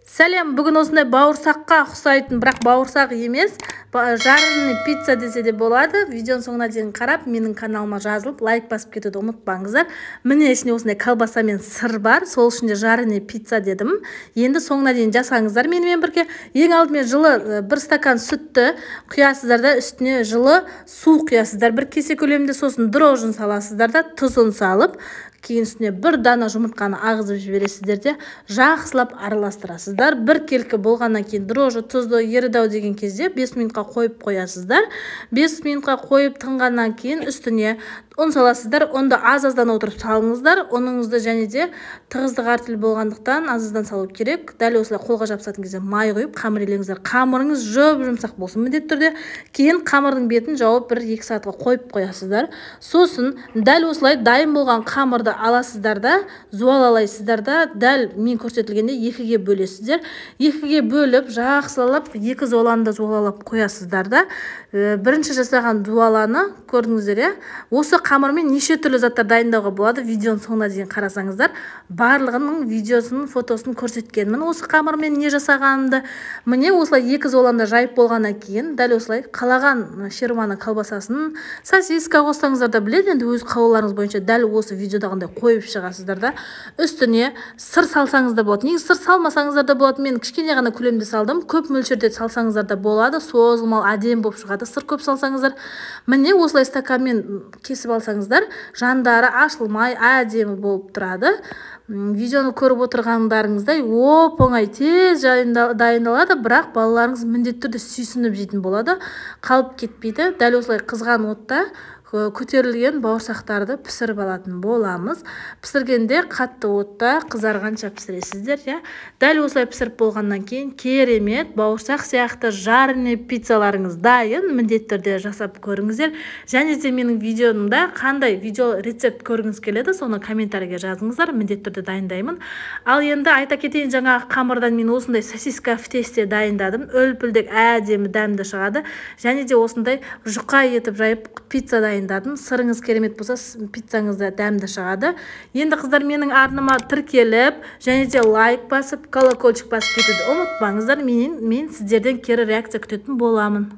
Сәлем, бүгін осындай бауырсаққа ұқсайтын, бірақ бауырсақ емес, жареный пицца десе де болады. Видеоның соңына дейін қарап, менің каналыма жазылып, лайк басып кетуді ұмытпаңыздар. Міне ішінде осындай колбаса мен сыр бар, сол ішінде жареный пицца дедім. Енді соңына дейін жасаңыздар менімен бірге. Ең алдымен жылы 1 стакан сүтті құясыздар да, үстіне жылы су құясыздар. 1 кесе көлемінде, сосын дрожжын саласыздар да, тұзын салып, кейін үстіне 1 дана жұмыртқаны ағызып жібересіздер де, жақсылап араластырасыздар. 1 келкі болғаннан кейін дрожжы, тұзды еріді-ау деген кезде 5 минутқа қойып қоясыздар. 5 минутқа қойып тынғаннан кейін үстіне ұн саласыздар. Ұнды аз-аздан отырып салыңыздар. Ұныңызды және де тығыздық әртүрлі болғандықтан аз-аздан салу керек. Дәл осылай қолға жапсатын кезде май құйып қамыр илеңіздер. Қамырыңыз жұп-жұмсақ болсын міндетті түрде. Кейін қамырдың бетін жауып 1-2 сағатқа қойып қоясыздар. Сосын дәл осылай дайын болған қамырды аласыздар да, зуалалайсыздар да, дәл мен көрсетілгенде 2-ге бөлесіздер. 2-ге бөліп, жақсылап 2 зуаланы да зуалалап қоясыздар да. Бірінші жасаған зуаланы көрдіңіздер, осы қамырмен неше түрлі заттар дайындауға болады. Видеоның соңына дейін қарасаңыздар, барлығының видеосын, фотосын көрсеткенмін. Осы қамырмен не жасағанымды. Міне осылай 2 зуаланда жайып болғаннан кейін, дәл осылай қалаған шерманы колбасасын, сосиска қоссаңыздар да біледі, енді өз қалауларыңыз бойынша дәл осы видеодағындай қойып шығасыздар да. Үстіне сыр салсаңыз да болады. Негізі сыр салмасаңыздар да болады. Мен кішкене ғана көлемде салдым. Көп мөлшерде салсаңыздар да болады. Созылмалы әдемі болып шығады. Сыр көп салсаңыздар. Міне осылай стаканмен кесіп алсаңыздар, жандары ашылмай әдемі болып тұрады. Видеоны көріп отырғандарыңыздай оп-оңай тез дайындалады, бірақ балаларыңыз міндетті түрде сүйсініп жейтін болады, қалып кетпейді. Дәл осылай қызған отта көтерілген бауырсақтарды пісіріп алатын боламыз. Пісіргенде қатты отта қызарғанша пісіресіздер, Дәл осылай пісіріп болғаннан кейін керемет бауырсақ сияқты жареный пиццаларыңыз дайын. Міндетті түрде жасап көріңіздер. Және де менің видеомда қандай видео рецепт көргіңіз келеді, соны комментарийге жазыңыздар. Міндетті түрде дайындаймын. Ал енді айта кетейін, жаңағы қамырдан мен осындай сосиска в тесте дайындадым. Үлпілдек әдемі дәмді шығады. Және де осындай жұқа етіп жайып пицца дайындадым. Сырыңыз керемет болса, пиццаңызда дәмді шығады. Енді қыздар, менің арныма тіркеліп, және де лайк басып, колокольчик басып кетуді ұмытпаңыздар. Мен сіздерден кері реакция күтетін боламын.